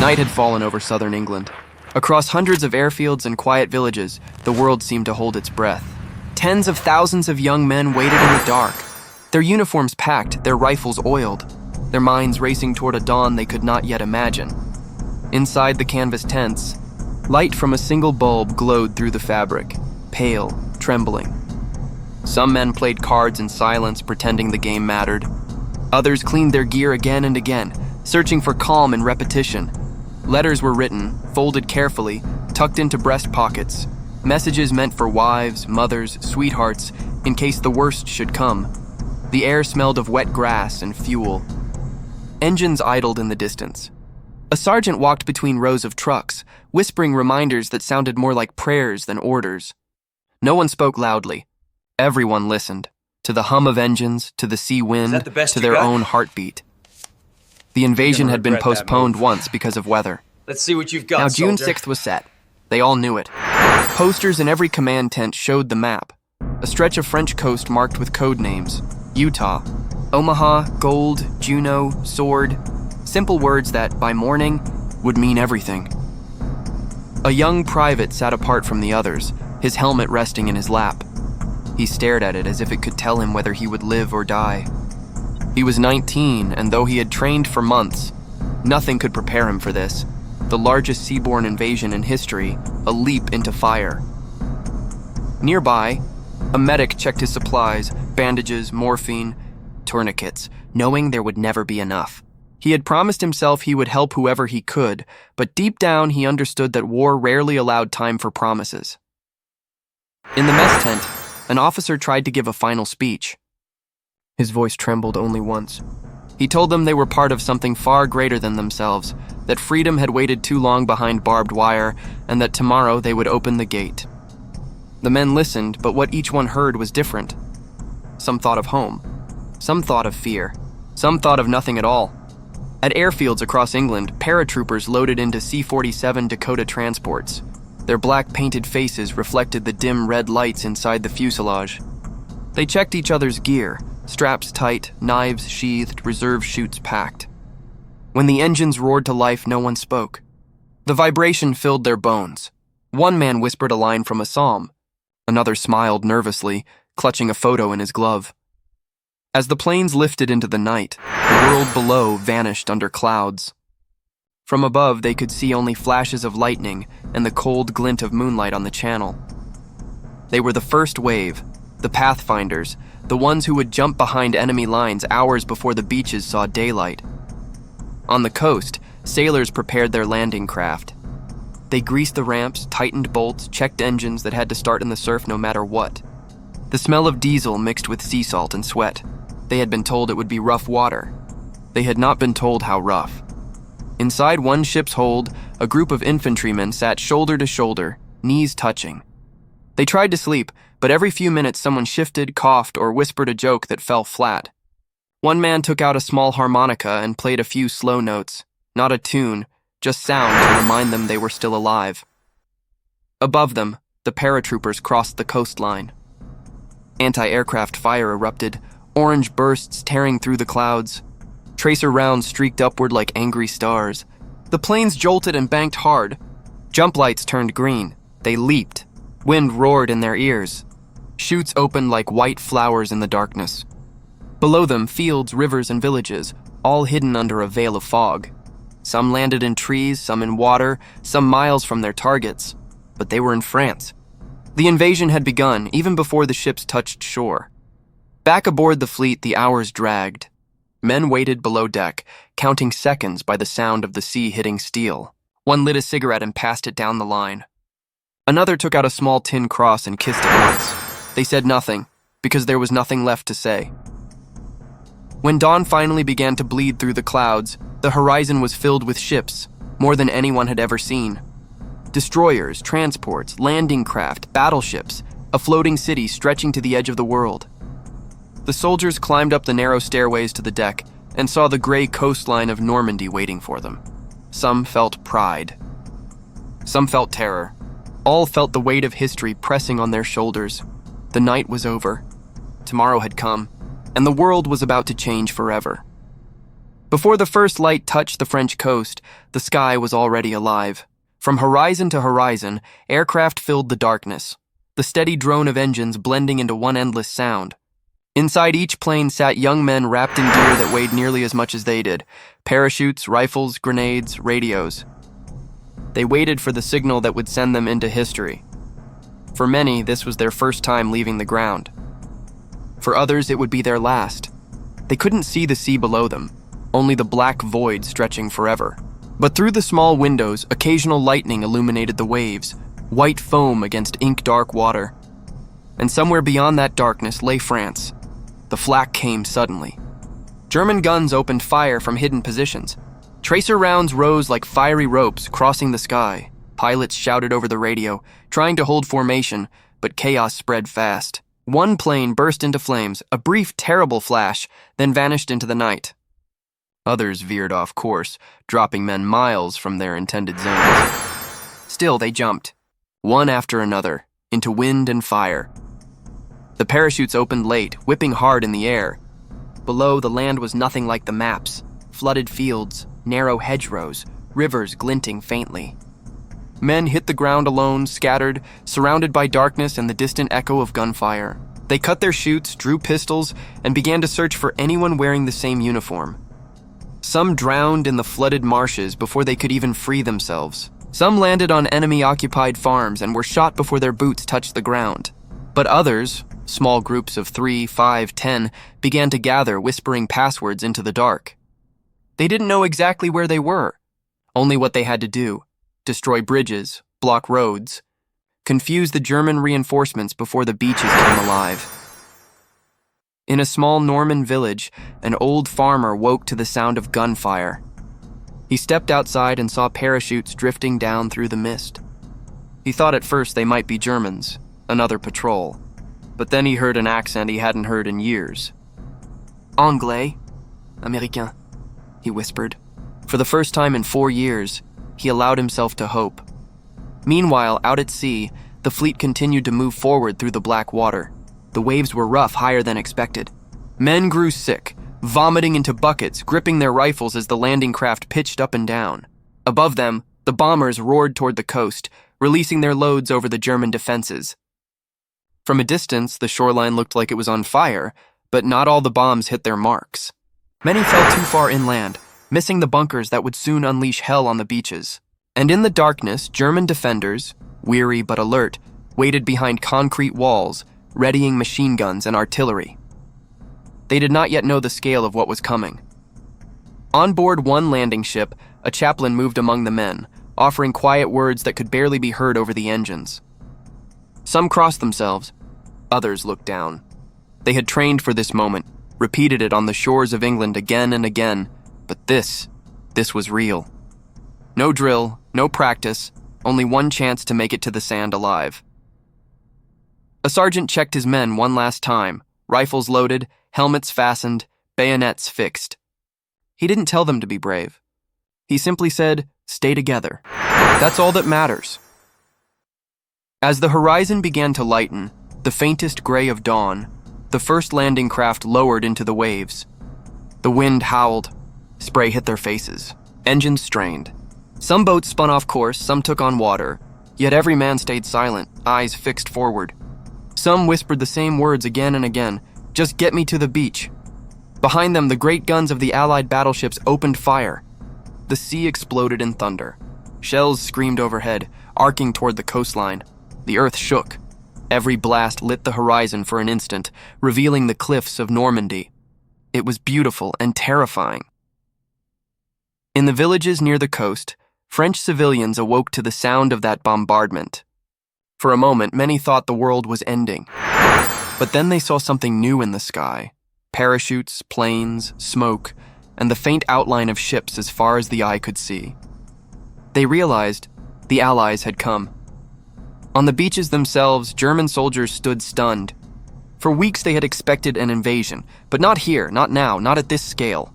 Night had fallen over southern England. Across hundreds of airfields and quiet villages, the world seemed to hold its breath. Tens of thousands of young men waited in the dark, their uniforms packed, their rifles oiled, their minds racing toward a dawn they could not yet imagine. Inside the canvas tents, light from a single bulb glowed through the fabric, pale, trembling. Some men played cards in silence, pretending the game mattered. Others cleaned their gear again and again, searching for calm and repetition. Letters were written, folded carefully, tucked into breast pockets. Messages meant for wives, mothers, sweethearts, in case the worst should come. The air smelled of wet grass and fuel. Engines idled in the distance. A sergeant walked between rows of trucks, whispering reminders that sounded more like prayers than orders. No one spoke loudly. Everyone listened, to the hum of engines, to the sea wind, to their own heartbeat. The invasion had been postponed once because of weather. Let's see what you've got, Now June soldier. 6th was set. They all knew it. Posters in every command tent showed the map. A stretch of French coast marked with code names. Utah, Omaha, Gold, Juno, Sword. Simple words that, by morning, would mean everything. A young private sat apart from the others, his helmet resting in his lap. He stared at it as if it could tell him whether he would live or die. He was 19, and though he had trained for months, nothing could prepare him for this. The largest seaborne invasion in history, a leap into fire. Nearby, a medic checked his supplies, bandages, morphine, tourniquets, knowing there would never be enough. He had promised himself he would help whoever he could, but deep down he understood that war rarely allowed time for promises. In the mess tent, an officer tried to give a final speech. His voice trembled only once. He told them they were part of something far greater than themselves, that freedom had waited too long behind barbed wire, and that tomorrow they would open the gate. The men listened, but what each one heard was different. Some thought of home. Some thought of fear. Some thought of nothing at all. At airfields across England, paratroopers loaded into C-47 Dakota transports. Their black painted faces reflected the dim red lights inside the fuselage. They checked each other's gear, straps tight, knives sheathed, reserve chutes packed. When the engines roared to life, no one spoke. The vibration filled their bones. One man whispered a line from a psalm. Another smiled nervously, clutching a photo in his glove. As the planes lifted into the night, the world below vanished under clouds. From above, they could see only flashes of lightning and the cold glint of moonlight on the channel. They were the first wave, the pathfinders, the ones who would jump behind enemy lines hours before the beaches saw daylight. On the coast, sailors prepared their landing craft. They greased the ramps, tightened bolts, checked engines that had to start in the surf no matter what. The smell of diesel mixed with sea salt and sweat. They had been told it would be rough water. They had not been told how rough. Inside one ship's hold, a group of infantrymen sat shoulder to shoulder, knees touching. They tried to sleep, but every few minutes someone shifted, coughed, or whispered a joke that fell flat. One man took out a small harmonica and played a few slow notes, not a tune, just sound to remind them they were still alive. Above them, the paratroopers crossed the coastline. Anti-aircraft fire erupted, orange bursts tearing through the clouds. Tracer rounds streaked upward like angry stars. The planes jolted and banked hard. Jump lights turned green. They leaped. Wind roared in their ears. Chutes opened like white flowers in the darkness. Below them, fields, rivers, and villages, all hidden under a veil of fog. Some landed in trees, some in water, some miles from their targets. But they were in France. The invasion had begun, even before the ships touched shore. Back aboard the fleet, the hours dragged. Men waited below deck, counting seconds by the sound of the sea hitting steel. One lit a cigarette and passed it down the line. Another took out a small tin cross and kissed it once. They said nothing, because there was nothing left to say. When dawn finally began to bleed through the clouds, the horizon was filled with ships, more than anyone had ever seen. Destroyers, transports, landing craft, battleships, a floating city stretching to the edge of the world. The soldiers climbed up the narrow stairways to the deck and saw the gray coastline of Normandy waiting for them. Some felt pride. Some felt terror. All felt the weight of history pressing on their shoulders. The night was over. Tomorrow had come, and the world was about to change forever. Before the first light touched the French coast, the sky was already alive. From horizon to horizon, aircraft filled the darkness, the steady drone of engines blending into one endless sound. Inside each plane sat young men wrapped in gear that weighed nearly as much as they did: parachutes, rifles, grenades, radios. They waited for the signal that would send them into history. For many, this was their first time leaving the ground. For others, it would be their last. They couldn't see the sea below them, only the black void stretching forever. But through the small windows, occasional lightning illuminated the waves, white foam against ink-dark water. And somewhere beyond that darkness lay France. The flak came suddenly. German guns opened fire from hidden positions. Tracer rounds rose like fiery ropes crossing the sky. Pilots shouted over the radio, trying to hold formation, but chaos spread fast. One plane burst into flames, a brief, terrible flash, then vanished into the night. Others veered off course, dropping men miles from their intended zones. Still, they jumped, one after another, into wind and fire. The parachutes opened late, whipping hard in the air. Below, the land was nothing like the maps: flooded fields, narrow hedgerows, rivers glinting faintly. Men hit the ground alone, scattered, surrounded by darkness and the distant echo of gunfire. They cut their chutes, drew pistols, and began to search for anyone wearing the same uniform. Some drowned in the flooded marshes before they could even free themselves. Some landed on enemy-occupied farms and were shot before their boots touched the ground. But others, small groups of 3, 5, 10, began to gather, whispering passwords into the dark. They didn't know exactly where they were, only what they had to do: destroy bridges, block roads, confuse the German reinforcements before the beaches came alive. In a small Norman village, an old farmer woke to the sound of gunfire. He stepped outside and saw parachutes drifting down through the mist. He thought at first they might be Germans, another patrol, but then he heard an accent he hadn't heard in years. "Anglais, Américain," he whispered. For the first time in 4 years, he allowed himself to hope. Meanwhile, out at sea, the fleet continued to move forward through the black water. The waves were rough, higher than expected. Men grew sick, vomiting into buckets, gripping their rifles as the landing craft pitched up and down. Above them, the bombers roared toward the coast, releasing their loads over the German defenses. From a distance, the shoreline looked like it was on fire, but not all the bombs hit their marks. Many fell too far inland, missing the bunkers that would soon unleash hell on the beaches. And in the darkness, German defenders, weary but alert, waited behind concrete walls, readying machine guns and artillery. They did not yet know the scale of what was coming. On board one landing ship, a chaplain moved among the men, offering quiet words that could barely be heard over the engines. Some crossed themselves, others looked down. They had trained for this moment, repeated it on the shores of England again and again, but this was real. No drill, no practice, only one chance to make it to the sand alive. A sergeant checked his men one last time, rifles loaded, helmets fastened, bayonets fixed. He didn't tell them to be brave. He simply said, "Stay together. That's all that matters." As the horizon began to lighten, the faintest gray of dawn, the first landing craft lowered into the waves. The wind howled. Spray hit their faces. Engines strained. Some boats spun off course, some took on water, yet every man stayed silent, eyes fixed forward. Some whispered the same words again and again: "Just get me to the beach." Behind them, the great guns of the Allied battleships opened fire. The sea exploded in thunder. Shells screamed overhead, arcing toward the coastline. The earth shook. Every blast lit the horizon for an instant, revealing the cliffs of Normandy. It was beautiful and terrifying. In the villages near the coast, French civilians awoke to the sound of that bombardment. For a moment, many thought the world was ending. But then they saw something new in the sky: parachutes, planes, smoke, and the faint outline of ships as far as the eye could see. They realized the Allies had come. On the beaches themselves, German soldiers stood stunned. For weeks they had expected an invasion, but not here, not now, not at this scale.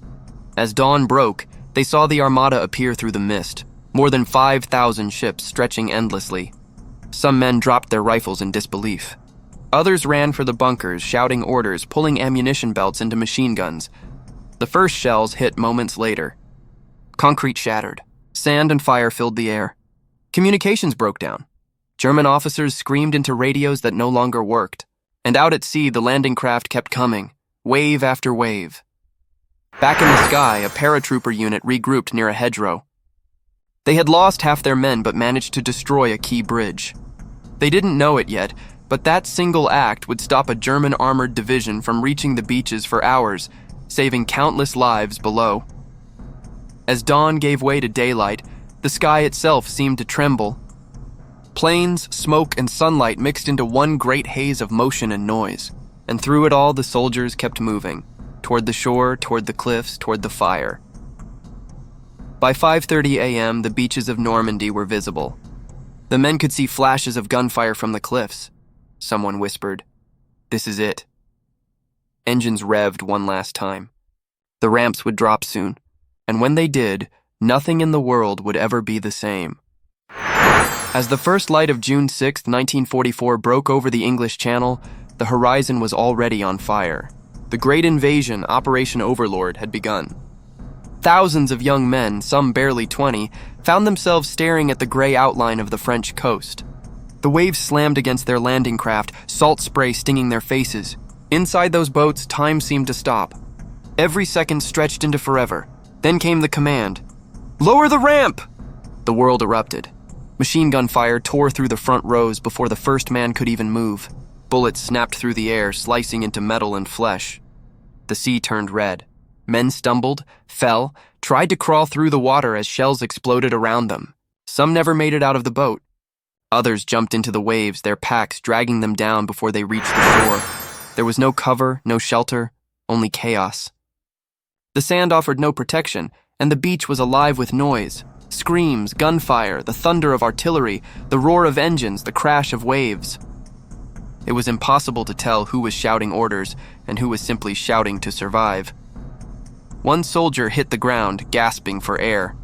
As dawn broke, they saw the armada appear through the mist, more than 5,000 ships stretching endlessly. Some men dropped their rifles in disbelief. Others ran for the bunkers, shouting orders, pulling ammunition belts into machine guns. The first shells hit moments later. Concrete shattered. Sand and fire filled the air. Communications broke down. German officers screamed into radios that no longer worked. And out at sea, the landing craft kept coming, wave after wave. Back in the sky, a paratrooper unit regrouped near a hedgerow. They had lost half their men but managed to destroy a key bridge. They didn't know it yet, but that single act would stop a German armored division from reaching the beaches for hours, saving countless lives below. As dawn gave way to daylight, the sky itself seemed to tremble. Planes, smoke, and sunlight mixed into one great haze of motion and noise, and through it all the soldiers kept moving, toward the shore, toward the cliffs, toward the fire. By 5:30 a.m., the beaches of Normandy were visible. The men could see flashes of gunfire from the cliffs. Someone whispered, "This is it." Engines revved one last time. The ramps would drop soon, and when they did, nothing in the world would ever be the same. As the first light of June 6, 1944 broke over the English Channel, the horizon was already on fire. The great invasion, Operation Overlord, had begun. Thousands of young men, some barely 20, found themselves staring at the gray outline of the French coast. The waves slammed against their landing craft, salt spray stinging their faces. Inside those boats, time seemed to stop. Every second stretched into forever. Then came the command, "Lower the ramp!" The world erupted. Machine gun fire tore through the front rows before the first man could even move. Bullets snapped through the air, slicing into metal and flesh. The sea turned red. Men stumbled, fell, tried to crawl through the water as shells exploded around them. Some never made it out of the boat. Others jumped into the waves, their packs dragging them down before they reached the shore. There was no cover, no shelter, only chaos. The sand offered no protection, and the beach was alive with noise. Screams, gunfire, the thunder of artillery, the roar of engines, the crash of waves. It was impossible to tell who was shouting orders and who was simply shouting to survive. One soldier hit the ground, gasping for air.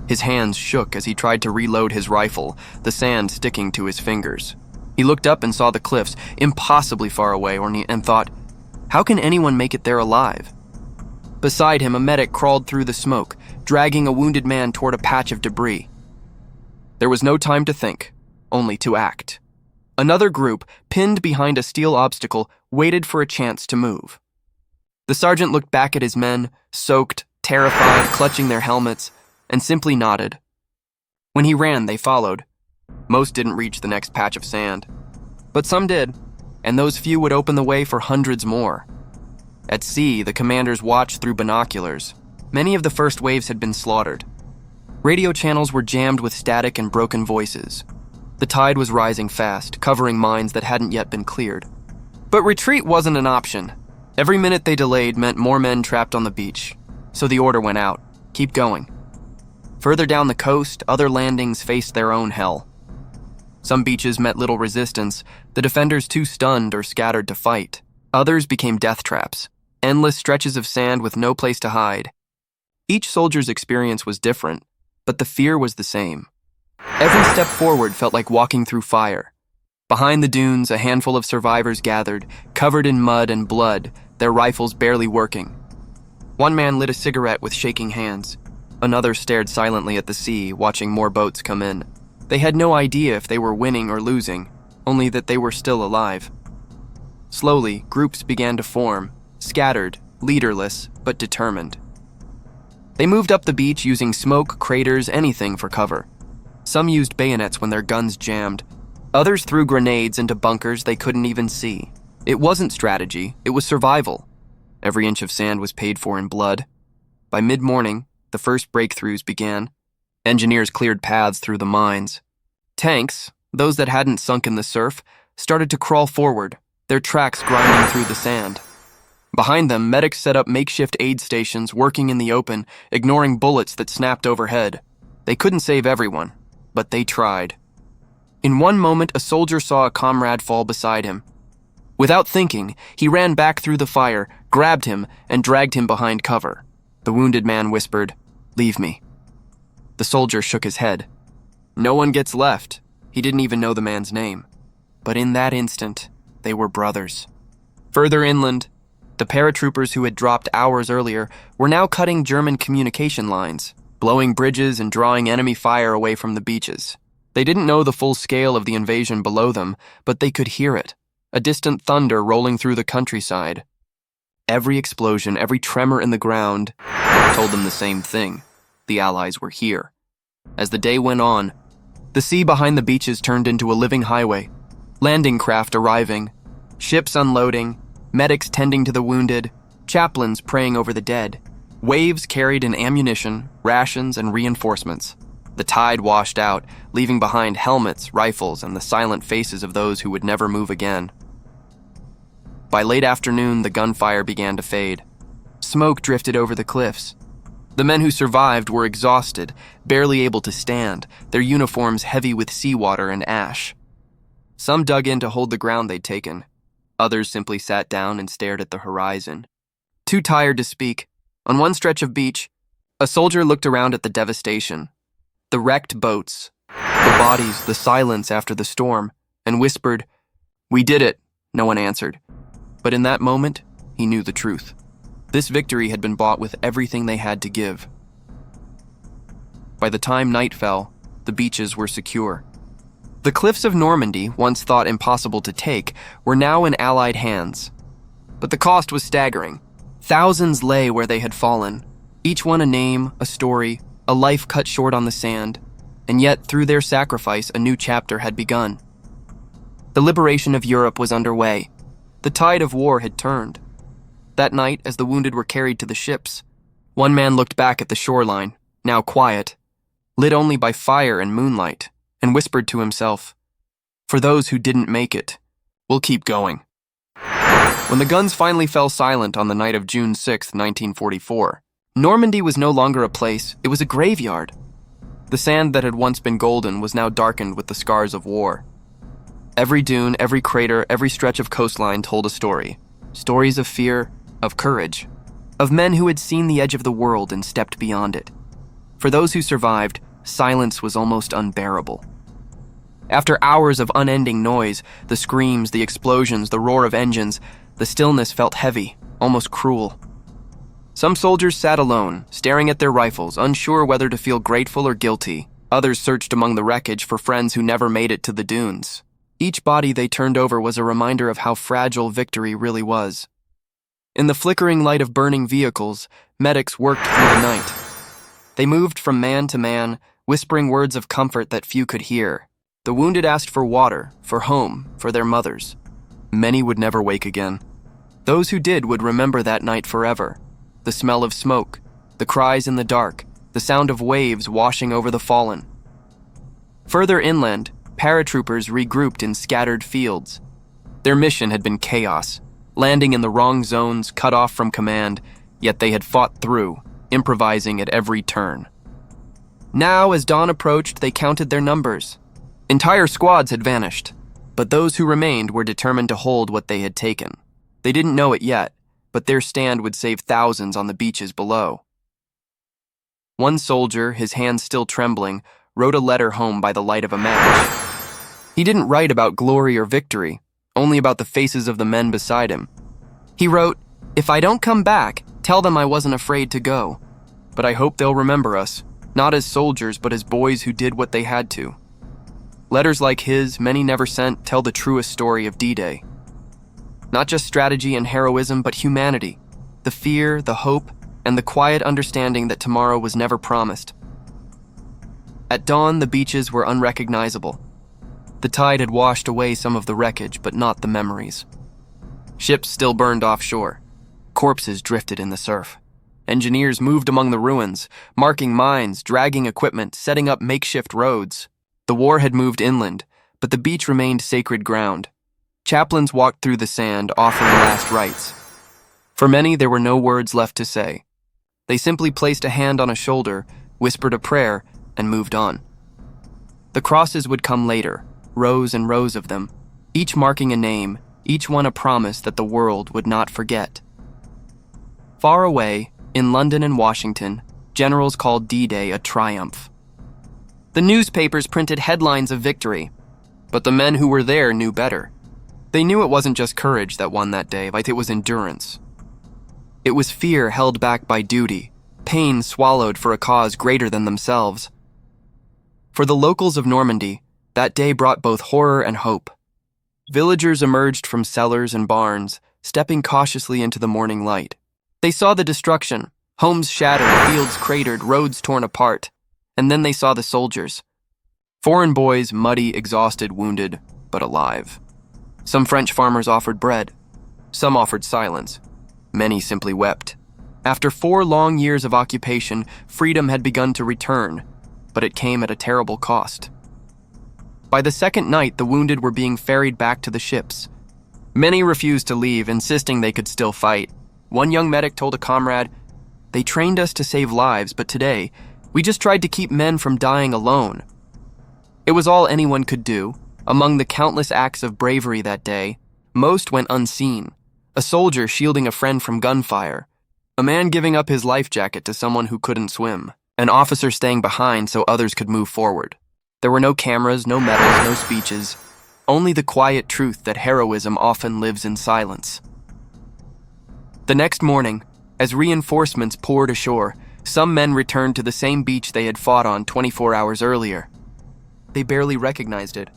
His hands shook as he tried to reload his rifle, the sand sticking to his fingers. He looked up and saw the cliffs, impossibly far away, and thought, how can anyone make it there alive? Beside him, a medic crawled through the smoke, dragging a wounded man toward a patch of debris. There was no time to think, only to act. Another group, pinned behind a steel obstacle, waited for a chance to move. The sergeant looked back at his men, soaked, terrified, clutching their helmets, and simply nodded. When he ran, they followed. Most didn't reach the next patch of sand. But some did, and those few would open the way for hundreds more. At sea, the commanders watched through binoculars. Many of the first waves had been slaughtered. Radio channels were jammed with static and broken voices. The tide was rising fast, covering mines that hadn't yet been cleared. But retreat wasn't an option. Every minute they delayed meant more men trapped on the beach. So the order went out, keep going. Further down the coast, other landings faced their own hell. Some beaches met little resistance, the defenders too stunned or scattered to fight. Others became death traps, endless stretches of sand with no place to hide. Each soldier's experience was different, but the fear was the same. Every step forward felt like walking through fire. Behind the dunes, a handful of survivors gathered, covered in mud and blood, their rifles barely working. One man lit a cigarette with shaking hands. Another stared silently at the sea, watching more boats come in. They had no idea if they were winning or losing, only that they were still alive. Slowly, groups began to form, scattered, leaderless, but determined. They moved up the beach using smoke, craters, anything for cover. Some used bayonets when their guns jammed. Others threw grenades into bunkers they couldn't even see. It wasn't strategy, it was survival. Every inch of sand was paid for in blood. By mid-morning, the first breakthroughs began. Engineers cleared paths through the mines. Tanks, those that hadn't sunk in the surf, started to crawl forward, their tracks grinding through the sand. Behind them, medics set up makeshift aid stations, working in the open, ignoring bullets that snapped overhead. They couldn't save everyone, but they tried. In one moment, a soldier saw a comrade fall beside him. Without thinking, he ran back through the fire, grabbed him, and dragged him behind cover. The wounded man whispered, "Leave me." The soldier shook his head. No one gets left. He didn't even know the man's name. But in that instant, they were brothers. Further inland, The paratroopers who had dropped hours earlier were now cutting German communication lines, blowing bridges and drawing enemy fire away from the beaches. They didn't know the full scale of the invasion below them, but they could hear it, a distant thunder rolling through the countryside. Every explosion, every tremor in the ground told them the same thing. The Allies were here. As the day went on, the sea behind the beaches turned into a living highway. Landing craft arriving, ships unloading, medics tending to the wounded, chaplains praying over the dead. Waves carried in ammunition, rations, and reinforcements. The tide washed out, leaving behind helmets, rifles, and the silent faces of those who would never move again. By late afternoon, the gunfire began to fade. Smoke drifted over the cliffs. The men who survived were exhausted, barely able to stand, their uniforms heavy with seawater and ash. Some dug in to hold the ground they'd taken. Others simply sat down and stared at the horizon. Too tired to speak, on one stretch of beach, a soldier looked around at the devastation. The wrecked boats, the bodies, the silence after the storm, and whispered, "We did it," no one answered. But in that moment, he knew the truth. This victory had been bought with everything they had to give. By the time night fell, the beaches were secure. The cliffs of Normandy, once thought impossible to take, were now in Allied hands. But the cost was staggering. Thousands lay where they had fallen, each one a name, a story, a life cut short on the sand, and yet through their sacrifice a new chapter had begun. The liberation of Europe was underway. The tide of war had turned. That night, as the wounded were carried to the ships, one man looked back at the shoreline, now quiet, lit only by fire and moonlight, and whispered to himself, "For those who didn't make it, we'll keep going." When the guns finally fell silent on the night of June 6, 1944, Normandy was no longer a place, it was a graveyard. The sand that had once been golden was now darkened with the scars of war. Every dune, every crater, every stretch of coastline told a story. Stories of fear, of courage, of men who had seen the edge of the world and stepped beyond it. For those who survived, silence was almost unbearable. After hours of unending noise, the screams, the explosions, the roar of engines, the stillness felt heavy, almost cruel. Some soldiers sat alone, staring at their rifles, unsure whether to feel grateful or guilty. Others searched among the wreckage for friends who never made it to the dunes. Each body they turned over was a reminder of how fragile victory really was. In the flickering light of burning vehicles, medics worked through the night. They moved from man to man, whispering words of comfort that few could hear. The wounded asked for water, for home, for their mothers. Many would never wake again. Those who did would remember that night forever. The smell of smoke, the cries in the dark, the sound of waves washing over the fallen. Further inland, paratroopers regrouped in scattered fields. Their mission had been chaos, landing in the wrong zones, cut off from command, yet they had fought through, improvising at every turn. Now, as dawn approached, they counted their numbers. Entire squads had vanished, but those who remained were determined to hold what they had taken. They didn't know it yet, but their stand would save thousands on the beaches below. One soldier, his hands still trembling, wrote a letter home by the light of a match. He didn't write about glory or victory, only about the faces of the men beside him. He wrote, "If I don't come back, tell them I wasn't afraid to go. But I hope they'll remember us, not as soldiers, but as boys who did what they had to." Letters like his, many never sent, tell the truest story of D-Day. Not just strategy and heroism, but humanity, the fear, the hope, and the quiet understanding that tomorrow was never promised. At dawn, the beaches were unrecognizable. The tide had washed away some of the wreckage, but not the memories. Ships still burned offshore. Corpses drifted in the surf. Engineers moved among the ruins, marking mines, dragging equipment, setting up makeshift roads. The war had moved inland, but the beach remained sacred ground. Chaplains walked through the sand, offering last rites. For many, there were no words left to say. They simply placed a hand on a shoulder, whispered a prayer, and moved on. The crosses would come later, rows and rows of them, each marking a name, each one a promise that the world would not forget. Far away, in London and Washington, generals called D-Day a triumph. The newspapers printed headlines of victory, but the men who were there knew better. They knew it wasn't just courage that won that day, like it was endurance. It was fear held back by duty, pain swallowed for a cause greater than themselves. For the locals of Normandy, that day brought both horror and hope. Villagers emerged from cellars and barns, stepping cautiously into the morning light. They saw the destruction, homes shattered, fields cratered, roads torn apart, and then they saw the soldiers. Foreign boys, muddy, exhausted, wounded, but alive. Some French farmers offered bread. Some offered silence. Many simply wept. After 4 long years of occupation, freedom had begun to return, but it came at a terrible cost. By the second night, the wounded were being ferried back to the ships. Many refused to leave, insisting they could still fight. One young medic told a comrade, "They trained us to save lives, but today, we just tried to keep men from dying alone." It was all anyone could do. Among the countless acts of bravery that day, most went unseen. A soldier shielding a friend from gunfire. A man giving up his life jacket to someone who couldn't swim. An officer staying behind so others could move forward. There were no cameras, no medals, no speeches. Only the quiet truth that heroism often lives in silence. The next morning, as reinforcements poured ashore, some men returned to the same beach they had fought on 24 hours earlier. They barely recognized it.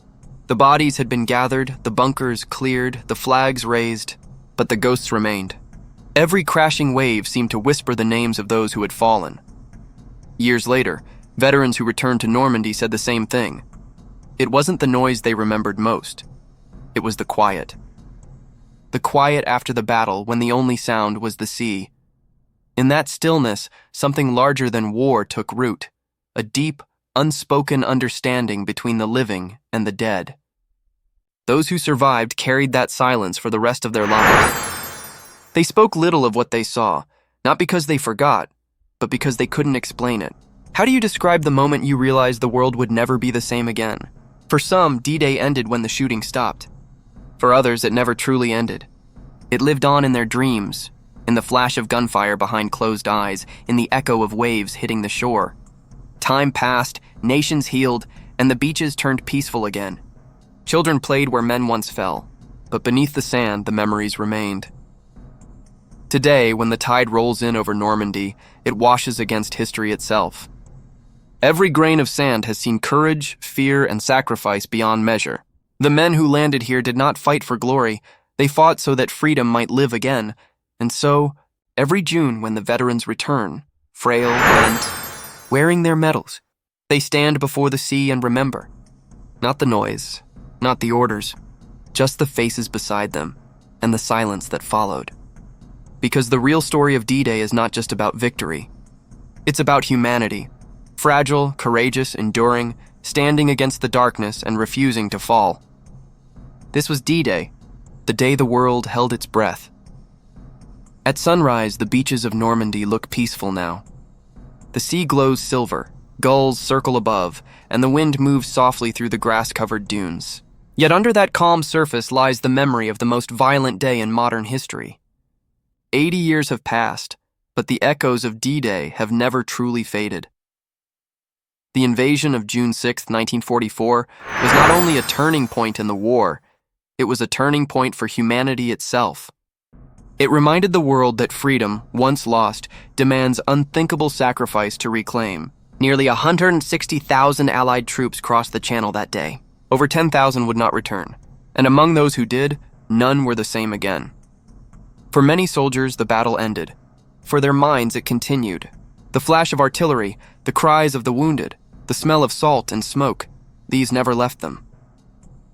The bodies had been gathered, the bunkers cleared, the flags raised, but the ghosts remained. Every crashing wave seemed to whisper the names of those who had fallen. Years later, veterans who returned to Normandy said the same thing. It wasn't the noise they remembered most. It was the quiet. The quiet after the battle when the only sound was the sea. In that stillness, something larger than war took root, a deep, unspoken understanding between the living and the dead. Those who survived carried that silence for the rest of their lives. They spoke little of what they saw, not because they forgot, but because they couldn't explain it. How do you describe the moment you realized the world would never be the same again? For some, D-Day ended when the shooting stopped. For others, it never truly ended. It lived on in their dreams, in the flash of gunfire behind closed eyes, in the echo of waves hitting the shore. Time passed, nations healed, and the beaches turned peaceful again. Children played where men once fell, but beneath the sand, the memories remained. Today, when the tide rolls in over Normandy, it washes against history itself. Every grain of sand has seen courage, fear, and sacrifice beyond measure. The men who landed here did not fight for glory. They fought so that freedom might live again. And so, every June when the veterans return, frail, bent, wearing their medals, they stand before the sea and remember. Not the noise, not the orders, just the faces beside them and the silence that followed. Because the real story of D-Day is not just about victory. It's about humanity, fragile, courageous, enduring, standing against the darkness and refusing to fall. This was D-Day, the day the world held its breath. At sunrise, the beaches of Normandy look peaceful now. The sea glows silver, gulls circle above, and the wind moves softly through the grass-covered dunes. Yet under that calm surface lies the memory of the most violent day in modern history. 80 years have passed, but the echoes of D-Day have never truly faded. The invasion of June 6, 1944, was not only a turning point in the war, it was a turning point for humanity itself. It reminded the world that freedom, once lost, demands unthinkable sacrifice to reclaim. Nearly 160,000 Allied troops crossed the Channel that day. Over 10,000 would not return, and among those who did, none were the same again. For many soldiers, the battle ended. For their minds, it continued. The flash of artillery, the cries of the wounded, the smell of salt and smoke, these never left them.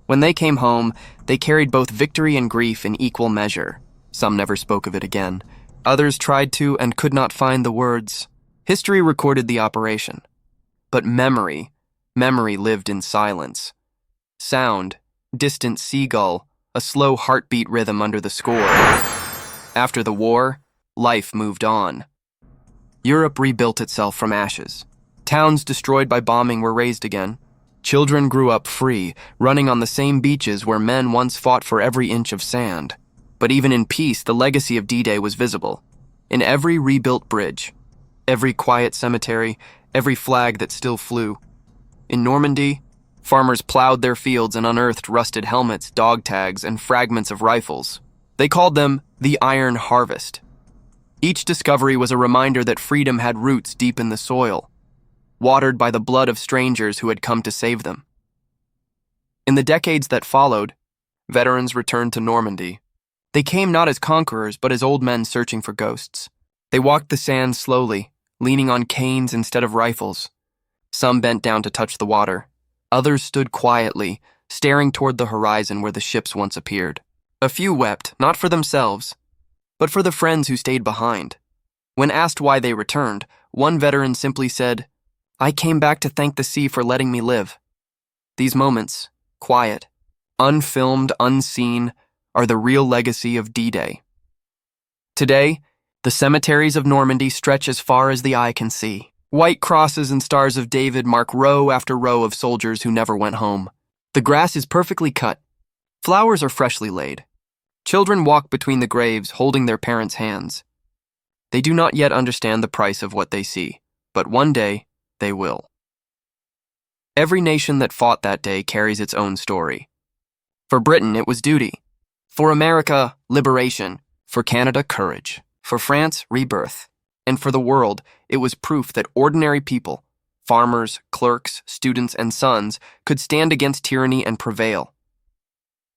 When they came home, they carried both victory and grief in equal measure. Some never spoke of it again. Others tried to and could not find the words. History recorded the operation. But memory lived in silence. Sound, distant seagull, a slow heartbeat rhythm under the score. After the war, life moved on. Europe rebuilt itself from ashes. Towns destroyed by bombing were raised again. Children grew up free, running on the same beaches where men once fought for every inch of sand. But even in peace, the legacy of D-Day was visible. In every rebuilt bridge, every quiet cemetery, every flag that still flew. In Normandy, farmers plowed their fields and unearthed rusted helmets, dog tags, and fragments of rifles. They called them the Iron Harvest. Each discovery was a reminder that freedom had roots deep in the soil, watered by the blood of strangers who had come to save them. In the decades that followed, veterans returned to Normandy. They came not as conquerors, but as old men searching for ghosts. They walked the sands slowly, leaning on canes instead of rifles. Some bent down to touch the water. Others stood quietly, staring toward the horizon where the ships once appeared. A few wept, not for themselves, but for the friends who stayed behind. When asked why they returned, one veteran simply said, "I came back to thank the sea for letting me live." These moments, quiet, unfilmed, unseen, are the real legacy of D-Day. Today, the cemeteries of Normandy stretch as far as the eye can see. White crosses and stars of David mark row after row of soldiers who never went home. The grass is perfectly cut. Flowers are freshly laid. Children walk between the graves, holding their parents' hands. They do not yet understand the price of what they see, but one day they will. Every nation that fought that day carries its own story. For Britain, it was duty. For America, liberation. For Canada, courage. For France, rebirth. And for the world, it was proof that ordinary people, farmers, clerks, students, and sons, could stand against tyranny and prevail.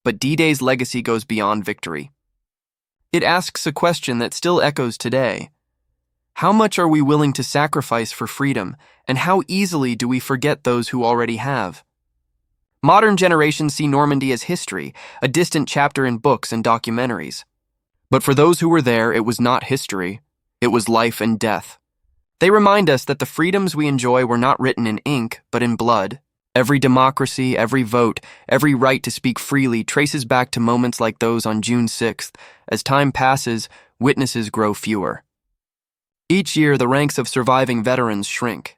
But D-Day's legacy goes beyond victory. It asks a question that still echoes today. How much are we willing to sacrifice for freedom, and how easily do we forget those who already have? Modern generations see Normandy as history, a distant chapter in books and documentaries. But for those who were there, it was not history. It was life and death. They remind us that the freedoms we enjoy were not written in ink, but in blood. Every democracy, every vote, every right to speak freely traces back to moments like those on June 6th. As time passes, witnesses grow fewer. Each year, the ranks of surviving veterans shrink.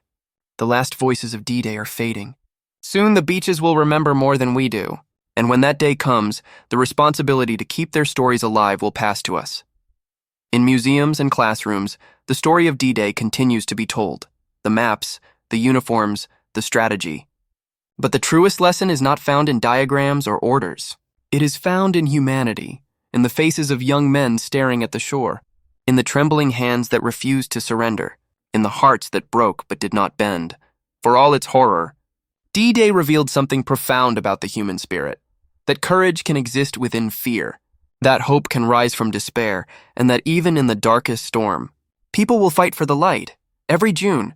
The last voices of D-Day are fading. Soon, the beaches will remember more than we do. And when that day comes, the responsibility to keep their stories alive will pass to us. In museums and classrooms, the story of D-Day continues to be told. The maps, the uniforms, the strategy. But the truest lesson is not found in diagrams or orders. It is found in humanity, in the faces of young men staring at the shore, in the trembling hands that refused to surrender, in the hearts that broke but did not bend. For all its horror, D-Day revealed something profound about the human spirit, that courage can exist within fear, that hope can rise from despair, and that even in the darkest storm, people will fight for the light. Every June,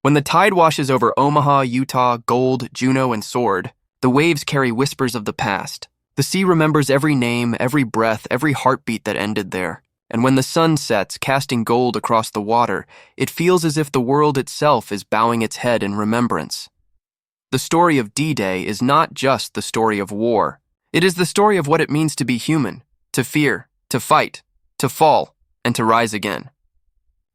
when the tide washes over Omaha, Utah, Gold, Juneau, and Sword, the waves carry whispers of the past. The sea remembers every name, every breath, every heartbeat that ended there. And when the sun sets, casting gold across the water, it feels as if the world itself is bowing its head in remembrance. The story of D-Day is not just the story of war. It is the story of what it means to be human, to fear, to fight, to fall, and to rise again.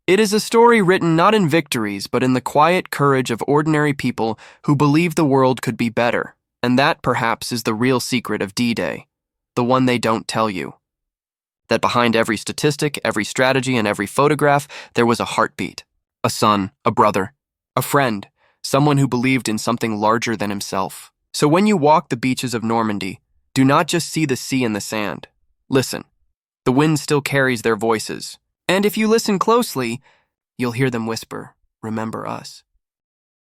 It is a story written not in victories, but in the quiet courage of ordinary people who believe the world could be better. And that, perhaps, is the real secret of D-Day, the one they don't tell you. That behind every statistic, every strategy, and every photograph, there was a heartbeat. A son, a brother, a friend, someone who believed in something larger than himself. So when you walk the beaches of Normandy, do not just see the sea and the sand. Listen. The wind still carries their voices. And if you listen closely, you'll hear them whisper, "Remember us."